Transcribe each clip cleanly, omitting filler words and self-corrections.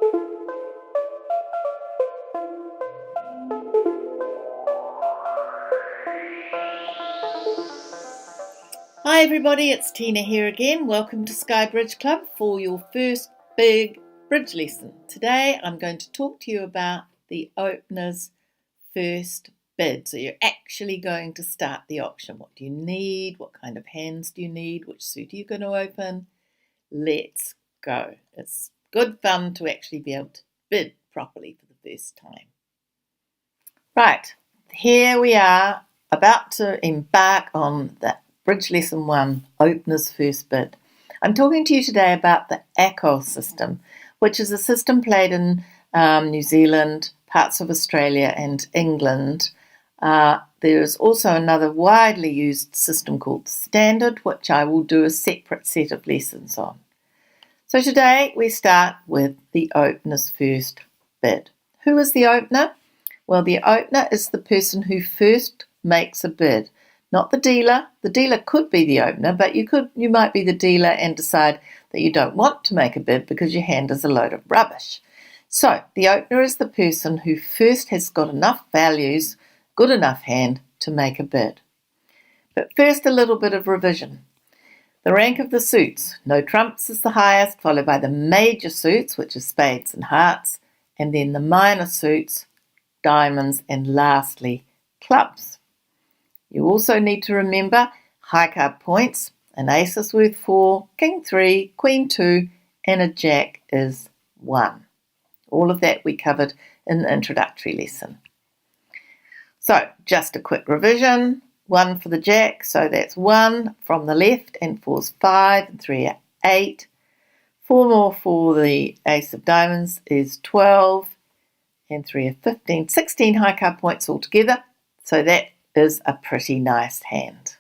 Hi everybody, it's Tina here again. Welcome to Sky Bridge Club for your first big bridge lesson. Today I'm going to talk to you about the opener's first bid. So you're actually going to start the auction. What do you need? What kind of hands do you need? Which suit are you going to open? Let's go. It's good fun to actually be able to bid properly for the first time. Right, here we are about to embark on that Bridge Lesson 1, Opener's First Bid. I'm talking to you today about the Acol system, which is a system played in New Zealand, parts of Australia and England. There's also another widely used system called Standard, which I will do a separate set of lessons on. So today we start with the Opener's First Bid. Who is the opener? Well, the opener is the person who first makes a bid. Not the dealer. The dealer could be the opener, but you might be the dealer and decide that you don't want to make a bid because your hand is a load of rubbish. So the opener is the person who first has got enough values, good enough hand to make a bid. But first a little bit of revision. The rank of the suits. No trumps is the highest, followed by the major suits, which are spades and hearts, and then the minor suits, diamonds, and lastly, clubs. You also need to remember high card points. An ace is worth 4, king 3, queen 2, and a jack is 1. All of that we covered in the introductory lesson. So, just a quick revision. 1 for the jack, so that's 1 from the left, and 4's 5, and 3 are 8. 4 more for the ace of diamonds is 12, and 3 are 15. 16 high card points altogether, so that is a pretty nice hand.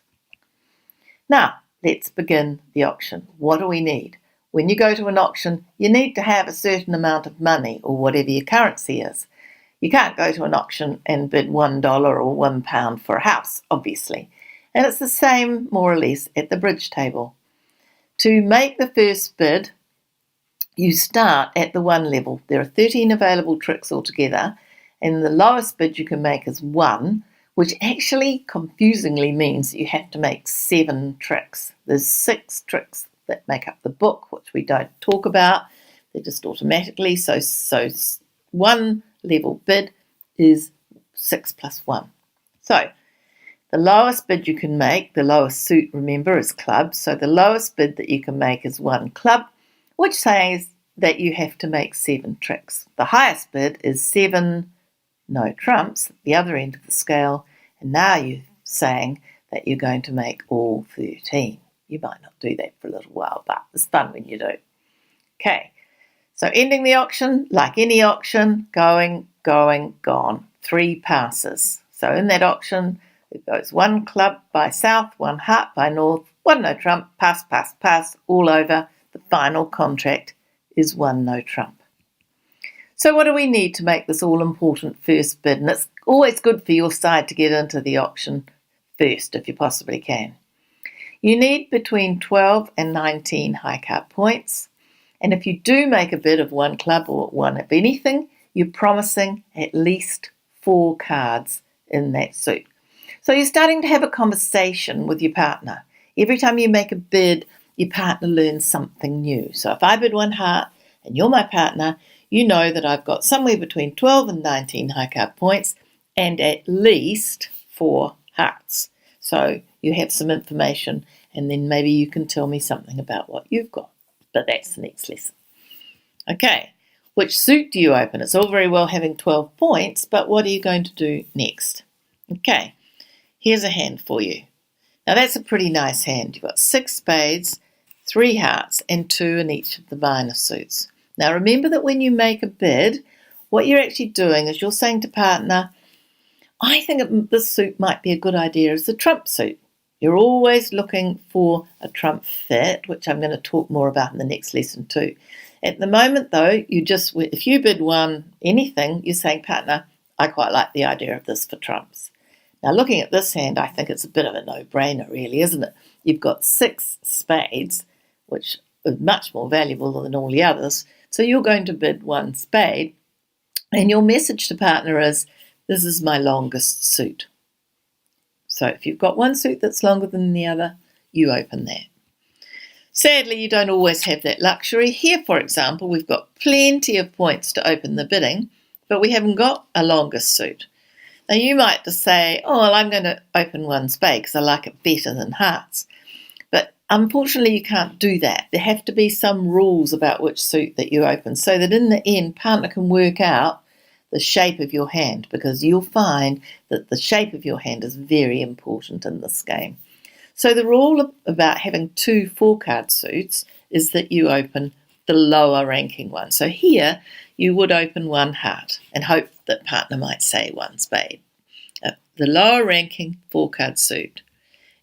Now, let's begin the auction. What do we need? When you go to an auction, you need to have a certain amount of money or whatever your currency is. You can't go to an auction and bid $1 or £1 for a house, obviously. And it's the same, more or less, at the bridge table. To make the first bid, you start at the 1 level. There are 13 available tricks altogether, and the lowest bid you can make is 1, which actually confusingly means you have to make 7 tricks. There's 6 tricks that make up the book, which we don't talk about. They're just automatically. So 1 level bid is 6 plus 1. So the lowest bid you can make, the lowest suit, remember, is club. So the lowest bid that you can make is 1 club, which says that you have to make 7 tricks. The highest bid is 7 no trumps, the other end of the scale, and now you're saying that you're going to make all 13. You might not do that for a little while, but it's fun when you do. Okay, so ending the auction, like any auction, going, gone. 3 passes. So in that auction, it goes 1 club by south, 1 heart by north, 1 no trump, pass, all over. The final contract is 1 no trump. So what do we need to make this all-important first bid? And it's always good for your side to get into the auction first, if you possibly can. You need between 12 and 19 high card points. And if you do make a bid of 1 club or 1 of anything, you're promising at least 4 cards in that suit. So you're starting to have a conversation with your partner. Every time you make a bid, your partner learns something new. So if I bid 1 heart and you're my partner, you know that I've got somewhere between 12 and 19 high card points and at least 4 hearts. So you have some information, and then maybe you can tell me something about what you've got. But that's the next lesson. Okay, which suit do you open? It's all very well having 12 points, but what are you going to do next? Okay, here's a hand for you. Now that's a pretty nice hand. You've got 6 spades, 3 hearts, and 2 in each of the minor suits. Now remember that when you make a bid, what you're actually doing is you're saying to partner, I think this suit might be a good idea as the trump suit. You're always looking for a trump fit, which I'm going to talk more about in the next lesson too. At the moment though, if you bid 1 anything, you're saying, partner, I quite like the idea of this for trumps. Now looking at this hand, I think it's a bit of a no-brainer really, isn't it? You've got 6 spades, which are much more valuable than all the others, So you're going to bid 1 spade, and your message to partner is, this is my longest suit. So if you've got one suit that's longer than the other, you open that. Sadly, you don't always have that luxury. Here, for example, we've got plenty of points to open the bidding, but we haven't got a longest suit. Now, you might just say, oh, well, I'm going to open 1 spade because I like it better than hearts. But unfortunately, you can't do that. There have to be some rules about which suit that you open so that in the end, partner can work out the shape of your hand, because you'll find that the shape of your hand is very important in this game. So the rule about having 2 4-card suits is that you open the lower ranking one. So here you would open 1 heart and hope that partner might say 1 spade. The lower ranking 4-card suit.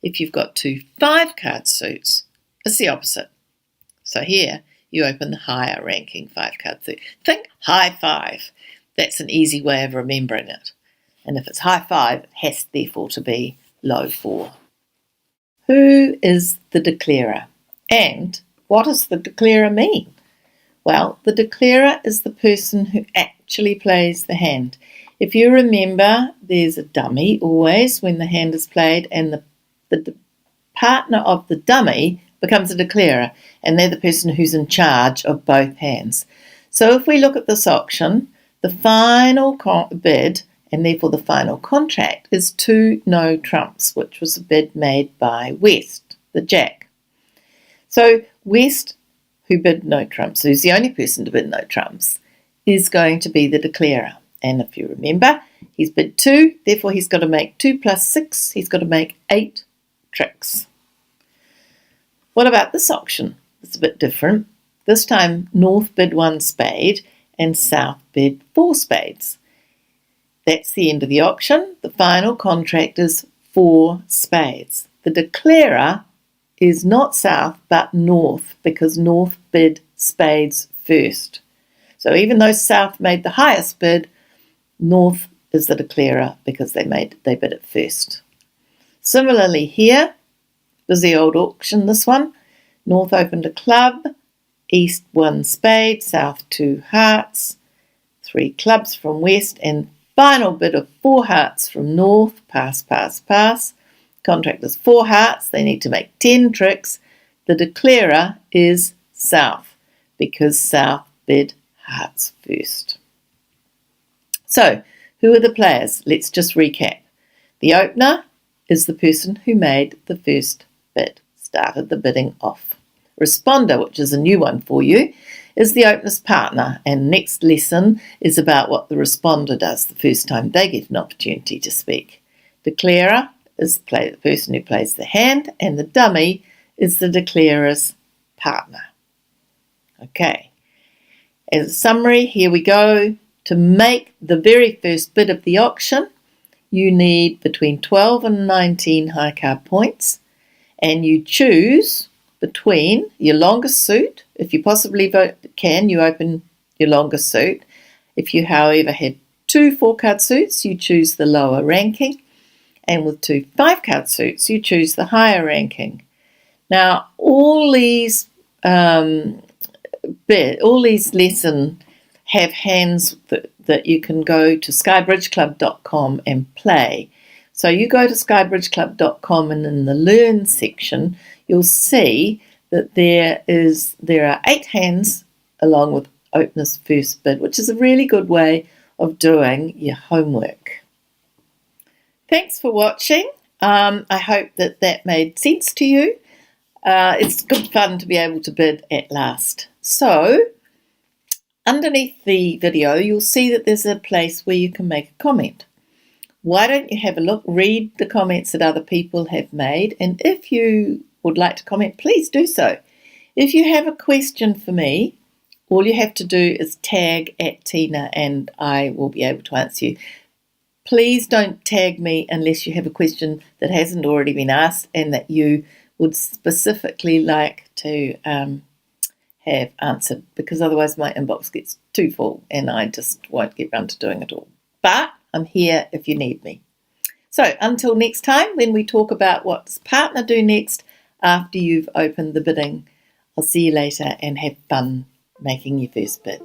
If you've got 2 5-card suits, it's the opposite. So here you open the higher ranking 5-card suit. Think high 5. That's an easy way of remembering it. And if it's high 5, it has therefore to be low 4. Who is the declarer? And what does the declarer mean? Well, the declarer is the person who actually plays the hand. If you remember, there's a dummy always when the hand is played, and the partner of the dummy becomes a declarer, and they're the person who's in charge of both hands. So if we look at this auction, the final bid, and therefore the final contract, is 2 no trumps, which was a bid made by West, the jack. So West, who bid no trumps, who's the only person to bid no trumps, is going to be the declarer. And if you remember, he's bid 2, therefore he's got to make 2 plus 6, he's got to make 8 tricks. What about this auction? It's a bit different. This time North bid 1 spade and South bid 4 spades. That's the end of the auction. The final contract is 4 spades. The declarer is not South but North, because North bid spades first. So even though South made the highest bid, North is the declarer because they bid it first. Similarly here, busy old auction, this one. North opened a club, East 1 spade, South 2 hearts, 3 clubs from West, and final bid of 4 hearts from North. Pass, pass, pass. Contract is 4 hearts. They need to make 10 tricks. The declarer is South because South bid hearts first. So, who are the players? Let's just recap. The opener is the person who made the first bid, started the bidding off. Responder, which is a new one for you, is the opener's partner, and next lesson is about what the responder does the first time they get an opportunity to speak. Declarer is the person who plays the hand, and the dummy is the declarer's partner. Okay, as a summary, here we go. To make the very first bid of the auction, you need between 12 and 19 high card points, and you choose between your longest suit. If you possibly can, you open your longest suit. If you, however, have 2 4-card suits, you choose the lower ranking, and with 2 5-card suits, you choose the higher ranking. Now, all these lessons have hands that you can go to skybridgeclub.com and play. So you go to skybridgeclub.com, and in the Learn section, you'll see that there are 8 hands along with opener's first bid, which is a really good way of doing your homework. Thanks for watching. I hope that made sense to you. It's good fun to be able to bid at last. So, underneath the video, you'll see that there's a place where you can make a comment. Why don't you have a look, read the comments that other people have made, and if you would like to comment, please do so. If you have a question for me, all you have to do is tag @Tina and I will be able to answer you. Please don't tag me unless you have a question that hasn't already been asked and that you would specifically like to have answered, because otherwise my inbox gets too full and I just won't get round to doing it all. But I'm here if you need me. So until next time, when we talk about what does partner do next after you've opened the bidding, I'll see you later and have fun making your first bid.